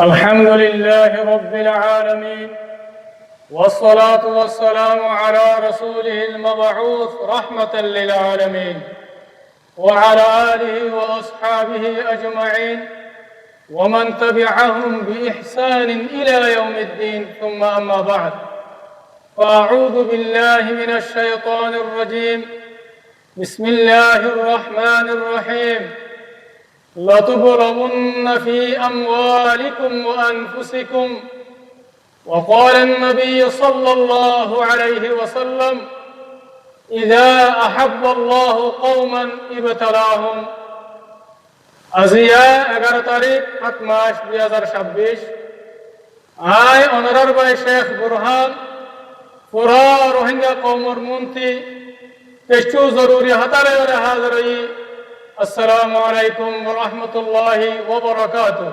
الحمد لله رب العالمين، والصلاة والسلام على رسوله المبعوث رحمة للعالمين وعلى آله وأصحابه أجمعين ومن تبعهم بإحسان إلى يوم الدين، ثم أما بعد، فأعوذ بالله من الشيطان الرجيم. بسم الله الرحمن الرحيم. لتبلغن في أموالكم وأنفسكم. وقال النبي صلى الله عليه وسلم: إذا أحب الله قوما ابتلاهم. আজিয়া 11 তারিখ 7 মাস 2026 আয় অনারার ভাই শেখ বুরহান পুরা রোহিঙ্গা কওমর মন্ত্রী পেশু জরুরি হাতারে হাজরই। আসসালামু আলাইকুম ওয়া রাহমাতুল্লাহি ওয়া বারাকাতুহু।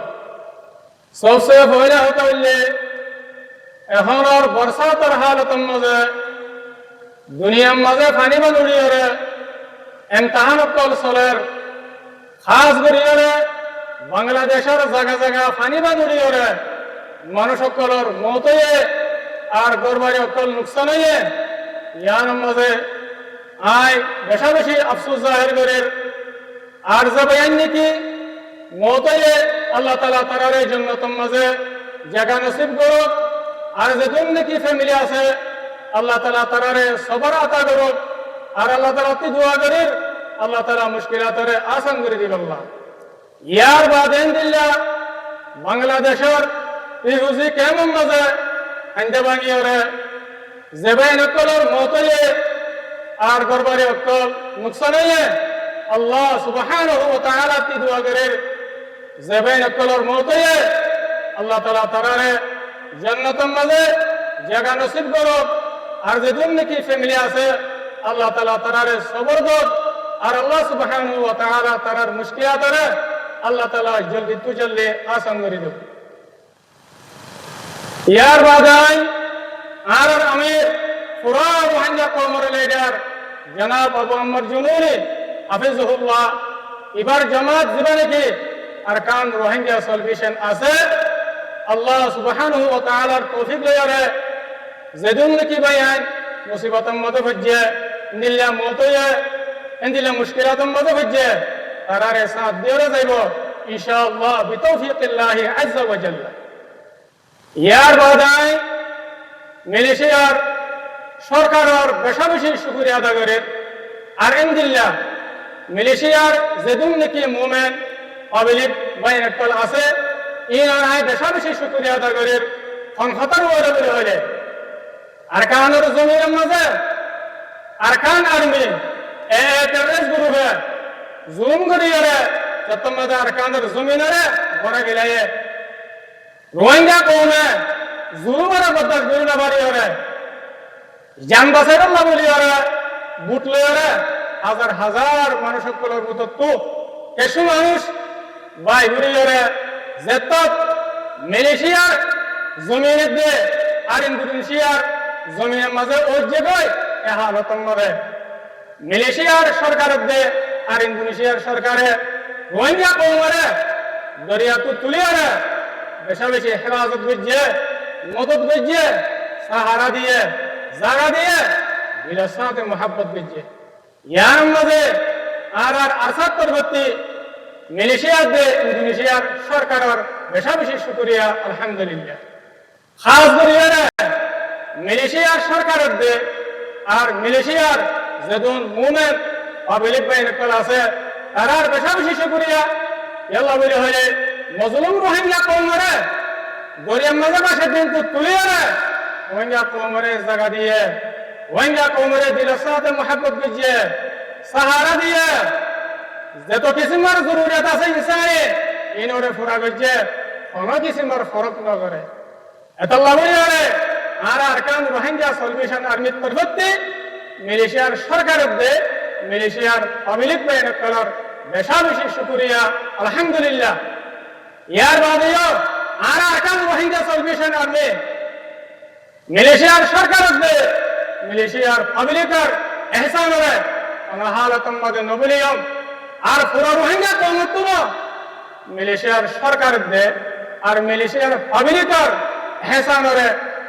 सबसे पहले होता है এখন আর বর্ষাতের হালতের মাঝে দুনিয়ার মাঝে পানি বানুড়ি ওরে এমতাহান কল চলের খাস করি ওরে বাংলাদেশের জায়গা জায়গা পানি বানুড়ি ওরে মানুষ সকলের মত হয়ে আর গরবারি অকল নুকসান হয়ে ইয়ার মাঝে আয় বেশা বেশি আফসোস জাহির করে আর যাবেন নাকি মত হয়ে আল্লাহ তাআলা তার জান্নাতের মাঝে জায়গা নসিব করুক। আর যেদিন নাকি ফ্যামিলি আছে আল্লাহ তাআলা তারারে সবর আতা করুক। আর আল্লাহ তাআলা তি দোয়া করি আল্লাহ তাআলা মুশকিলাতরে আসান করে দিবেন। আল্লাহ ইয়ার বাদ ইনশাআল্লাহ বাংলাদেশের ইহুজি কেমন মাঝে আন্দে বানিয়রে জেবাইন অকলর মতয়ে আর গরবারে অকল নুকসান হয়ে আল্লাহ সুবহানাহু ওয়া তাআলা তি দোয়া করে জেবাইন অকলর মতয়ে আল্লাহ তাআলা তারারে জান্নাতের মাঝে জায়গা নসিব করুক। আর যেদিন নাকি ফ্যামিলি আছে আল্লাহ তাআলা তারারে সবর করুক। আর আল্লাহ সুবহানাহু ওয়া তাআলা তারার মুশকিলাতরে আল্লাহ তাআলা জলদি তু জলদি আসান করে দেব। ইয়ার বাদাই আর আমি পুরা রোহিঙ্গা কওমের লিডার জনাব আবু আম্মর জুনুরি হাফিজুহুল্লাহ এবার জামাত জীবনে কি আরকান রোহিঙ্গা সলিউশন আছে আল্লাহ সুবহানাহু ওয়া তাআলার তৌফিক লয়ারে যেদিন নাকি বায়ান মুসিবতের মধ্যে ভজ্জে নিল্লা মতয়ে ইনদিলা মুশকিলাতের মধ্যে ভজ্জে তারারে সাথ দিয়ে যাইব ইনশাআল্লাহ বিতৌফিকিল্লাহি আযজা ওয়া জাল্লা। ইয়ার বাদাই মালয়েশিয়ার সরকারের বেশা বেশি শুকরিয়া আদা করে। আর ইনদিল্লাহ মালয়েশিয়ার যেদিন নাকি মুমিন পাবলিক বাইনাকল আছে ইনারাই বেশা বেশি শুকরিয়া আদা করে সংহতার ওরে হইলে আরকানের জমিনের মাঝে আরকান আর্মি টেররিস্ট গ্রুপে জুলুম করিয়ে যতম মাঝে আরকানের জমিনরে বড় গেলে রোহিঙ্গা কওমে জুলুমের বরদাস্ত করি না পারি ওরে জান বাঁচাইর আল্লাহ বলি ওরে বুট লয়ে হাজার হাজার মানুষ সকলের মতো তো কিছু মানুষ বাই ঘুরি ওরে যেত মালয়েশিয়ার জমিনের দিয়ে আর ইন্দোনেশিয়ার জমিনের মাঝে ঐক্য গই এ হালতন মরে মালয়েশিয়ার সরকারের দিয়ে আর ইন্দোনেশিয়ার সরকারে রোহিঙ্গা কওমরে দরিয়াতে তুলিয়ে বেশা বেশি হেফাজত বুঝিয়ে মদত বুঝিয়ে সাহারা দিয়ে জায়গা দিয়ে দিলের সাথে মোহাব্বত বুঝিয়ে ইয়ার মাঝে আর আসাদ পরবর্তী মালয়েশিয়ার দে ইন্দোনেশিয়ার সরকারের বেশা বেশি শুকরিয়া আলহামদুলিল্লাহ। খাস করিয়া মালয়েশিয়ার সরকারের দে আর মালয়েশিয়ার যেদিন মুমিন পাবলিক বাইনাকল আছে তারার বেশা বেশি শুকরিয়া আল্লাহ বলি হইলে মজলুম রোহিঙ্গা কওমরে গরিয়ার মাঝে বাসে দিন তো তুলিয়ে রোহিঙ্গা কওমরে জায়গা দিয়ে রোহিঙ্গা কওমরে দিলের সাথে মোহাব্বত বুঝিয়ে সাহারা দিয়ে যত কিসিমের জরুরিয়াত আছে ইনসানে ইনরে পুরা গজ্জে কোনো কিসিমের ফরক না করে এত লাভই হলে আর আরকান রোহিঙ্গা সলিউশন আর্মির পরবর্তী মালয়েশিয়ার সরকারের দে মালয়েশিয়ার পাবলিক বাইনাকলর বেশা বেশি শুকরিয়া আলহামদুলিল্লাহ। ইয়ার বাদেও আর আরকান রোহিঙ্গা সলিউশন আর্মি মালয়েশিয়ার সরকারের দে মালয়েশিয়ার পাবলিকের এহসানরে আমরা হালতন মাঝে নবলিয়ম আর পুরো রোহিঙ্গা কওম মালয়েশিয়ার সরকারের দে আর মালয়েশিয়ার পাবলিকর হেসানরে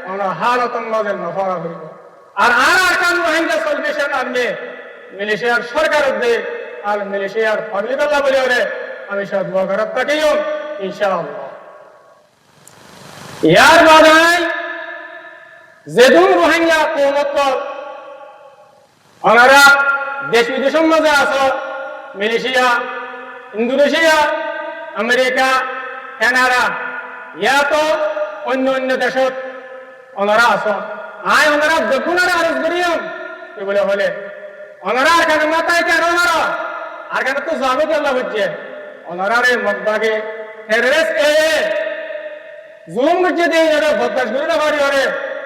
অন হালতন মাঝে নফরা করিব আর আরকান রোহিঙ্গা সলভেশন আর্মি মালয়েশিয়ার সরকার দে আর মালয়েশিয়ার পাবলিক আল্লাহ বলে আমি সব দোয়া করার তাকেও ইনশাআল্লাহ ইয়ার বাদাই যেদুন রোহিঙ্গা কৌমত ওনারা দেশ বিদেশের মাঝে আছে মালয়েশিয়া ইন্দোনেশিয়া আমেরিকা কানাডা ইয়া তো অন্য অন্য দেশত ওনারা আছে আয় ওনারা দেখুনারা আরজ করিও কি বলে হলে ওনারা আর কেন মাথায় কেন ওনারা আর কেন তো যাবে কি আল্লাহ হচ্ছে ওনারা রে মগবাগে টেররিস্ট জুলুম করছে দিয়ে ওরা বদমাশ করে না পারি ওরে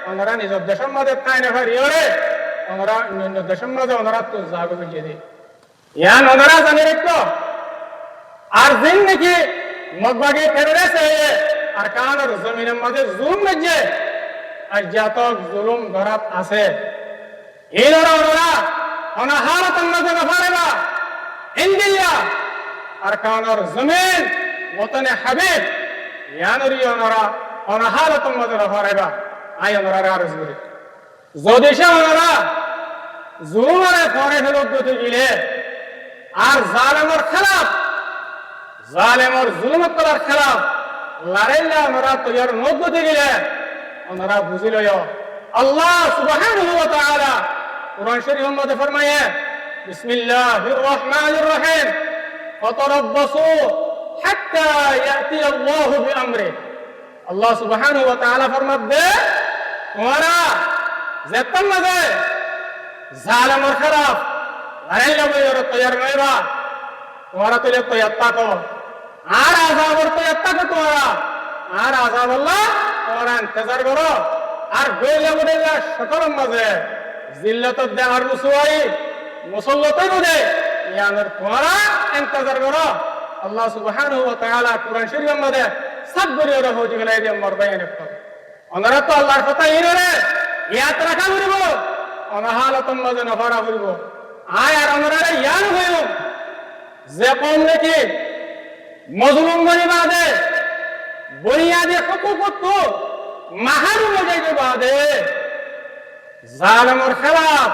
ওনারা নিজের দেশের মাঝে তাই না পারি ওরে ওনারা অন্য দেশের মাঝে ওনারা তো যাবে করছে দিয়ে ইয়ান ওনারা জানে রেখো আর দিন নাকি মগবাগে টেররিস্ট আর কানের জমিনের মাঝে জুলুম করছে আর জাতক জুলুম ধরাত আছে এই ওরা অনাহারতন মাঝে না পারেবা ইন্ডিয়া আর কানের জমিন ওতনে হাবিব ইয়ানরি ওনারা অনাহারতন মাঝে না পারেবা আই ওনারা আরজ করি যদি সে ওনারা জুলুমারে পরে ফেরত দিতে গেলে আর জালেমর খেলাফ জালেমর জুলুমত করার খেলাফ লড়াইলে ওনারা তৈয়ার নদ দিতে গেলে ওনারা বুঝিল আল্লাহ সুবহানাহু ওয়া তাআলা কুরআন শরীফের মধ্যে ফরমায়ে বিসমিল্লাহির রহমানির রহিম ফাতারাব্বাসু হাত্তা ইয়াতি আল্লাহু বিআমরি আল্লাহ সুবহানাহু ওয়া তাআলা ফরমাবে তোমরা যেতন মাঝে জালেমর খেলাফ লড়াইলে বইর তৈয়ার নইবা তোমরা তো তৈয়ার থাকো আর আযাবর তৈয়ার থাকো তোমরা আর আযাব আল্লাহ তোমরা ইন্তজার করো আর গইলে বইলা সকলের মাঝে জিল্লাত দেওয়ার রসুয়াই মুসল্লতই বুঝে ইয়ানের তোমরা ইন্তজার করো আল্লাহ সুবহানাহু ওয়া তাআলা কুরআন শরীফের মধ্যে সব বলিয়ে রাখো যেগুলো এই মরবাইন একটু ওনারা তো আল্লাহর কথা ইনরে ইয়াত রাখা করিব অনাহালতন মাঝে নফরা করিব আয় আর ওনারা ইয়ান হইব যে কম নাকি মজলুম বনিবাদে বুনিয়াদে হুকুকত মাহারুম যাইতে বাদে জালেমর খেলাফ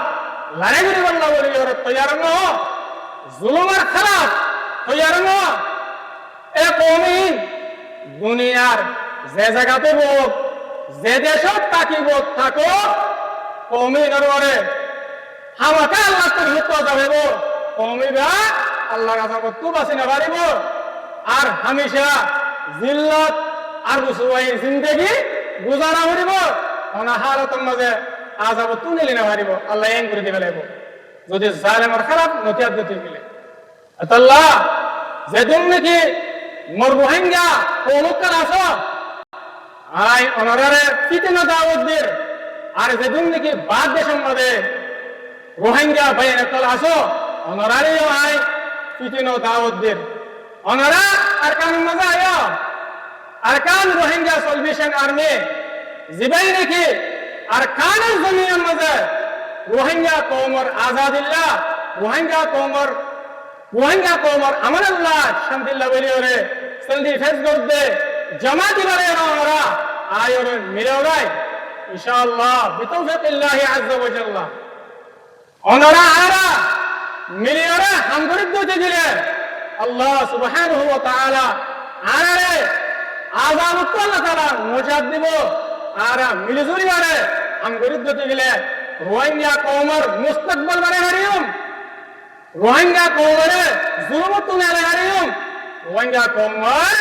লড়াই করি বললা বলি ওরা তৈয়ার ন জুলুমের খেলাফ তৈয়ার ন এ কমিন দুনিয়ার যে জায়গাতে হোক যে দেশত তাকিব থাকো কমিনের ওরে হামাকে আল্লাহ তোর হিত যাবেব কমিবা আল্লাহ কাছে কত বাঁচি না পারিব আর হামেশা জিল্লত আর রসুয়াই জিন্দেগি গুজারা করিব অনাহারতর মাঝে আযাব তুলিলে না পারিব আল্লাহ এন করে দিবে লাগব যদি জালেমের খারাপ নতিয়াত দিতে গেলে আল্লাহ যেদিন নাকি মোর রোহিঙ্গা কৌমকার আছো আই অনারারে ফিতনা দাওয়াত দের আর যেদিন নাকি বাদ দেশের মধ্যে রোহিঙ্গা বাইরে তল আছো অনারারে আই ফিতনা দাওয়াত দের অনারা আর কান মজা আয়া আর কান রোহিঙ্গা সলভেশন আর্মি জিবাই নাকি আর কানের জমিনের মধ্যে রোহিঙ্গা কওমর আজাদিল্লাহ রোহিঙ্গা কওমর আমানুল্লাহ শান্তিল্লাহ বলি ওরে সন্ধি ফেস করতে জামাতি করে ওরা আয় ওরে মিলে ওরাই ইনশাআল্লাহ বিতৌফিকিল্লাহ আযজা ওয়া জাল্লা ওনারা আরা মিলে ওরা হামদুলিত দিতে দিলে আল্লাহ সুবহানাহু ওয়া তাআলা আরে আযাব আল্লাহ তাআলা মুজাদ দিব আরা মিলে জুরি আরে হামদুলিত দিতে গেলে রোহিঙ্গা কওমর মুস্তাকবাল বারে হারিয়ম রোহিঙ্গা কওমরে জুলুমত তুলে হারিয়ম রোহিঙ্গা কওমর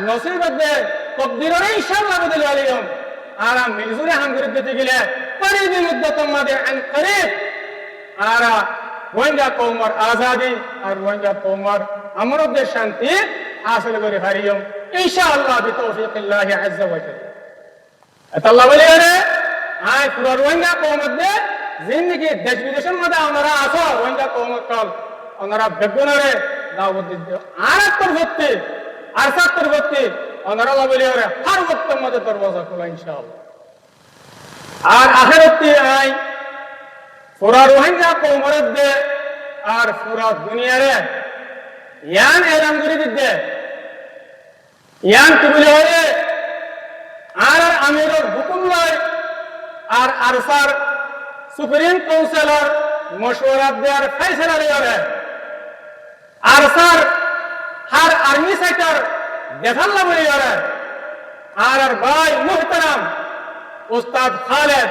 নসিবতে তকদিরে ইনশাআল্লাহ বদল আলিয়ম আরা মিলে জুরি হামদুলিত দিতে গেলে করিবি মুদ্দাতাম মাদে আন করিব আরা রোহিঙ্গা কওমর আজাদি আর রোহিঙ্গা কওমর আমরদের শান্তি হাসিল করে হারিয়ম ইনশাআল্লাহ বিতৌফিকিল্লাহ আযজা ওয়া জাল্লা আল্লাহ বলে রে আয় পুরো রোহিঙ্গা কওমতে জিন্দেগি দেশ বিদেশের মধ্যে আমরা আছো রোহিঙ্গা কওমত কল ওনারা বেগুনরে দাওয়াত দিতে আর পরবর্তী আর পরবর্তী ওনারা বলে রে হর ওয়াক্তের মধ্যে দরওয়াজা খোলা ইনশাআল্লাহ আর আখিরাতে আই পুরা রোহিঙ্গা কওমরের দে আর পুরা দুনিয়ারে ইয়ান এলান করে দিতে ইয়ান কি বলে আমিরের হুকুম লয় আর আরসার সুপ্রিম কাউন্সিলর মশওয়ারাত দেওয়ার ফয়সালা লয় আরসার হার আর্মি সেক্টর দেখাল্লা বলি আর আর ভাই মুহতারাম উস্তাদ খালেদ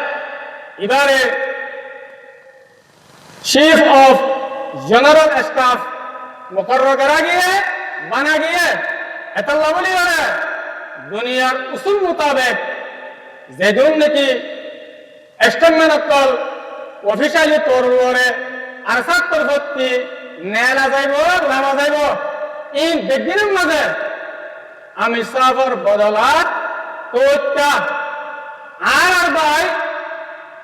এবারে चीफ ऑफ जनरल स्टाफ मुकर्रर करा गया बना गया एतल्ला बोली और दुनियार उसूल मुताबिक जेदुन की एस्टमन अक्कल ऑफिशियली तौर पर आरसात तरफती नेला जाइबो लामा जाइबो इन बेगिन मजे आमी साफर बदलात तोत्ता आर भाई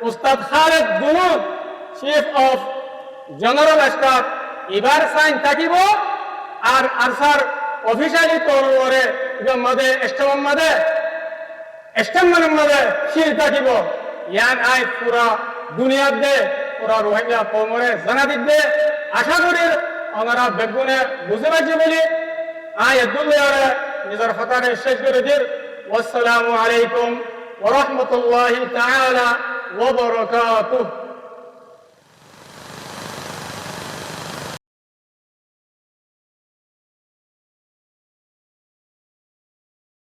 उस्ताद खालिद दुनूद चीफ ऑफ जनरल स्टाफ इबार साइन থাকিব আর আরসার অফিশিয়ালি তরবারে মধ্যে স্টেম মধ্যে শির থাকিব ইয়ান আই পুরা দুনিয়া দে পুরা রোহিঙ্গা কওমরে জানা দিতে আশা করি আমরা বেগুনে বুঝতে পারছি বলি আই দুনিয়ারে নিজের ফতারে শেষ করে দির ওয়াসসালামু আলাইকুম ওয়া রাহমাতুল্লাহি তাআলা ওয়া বারাকাতুহু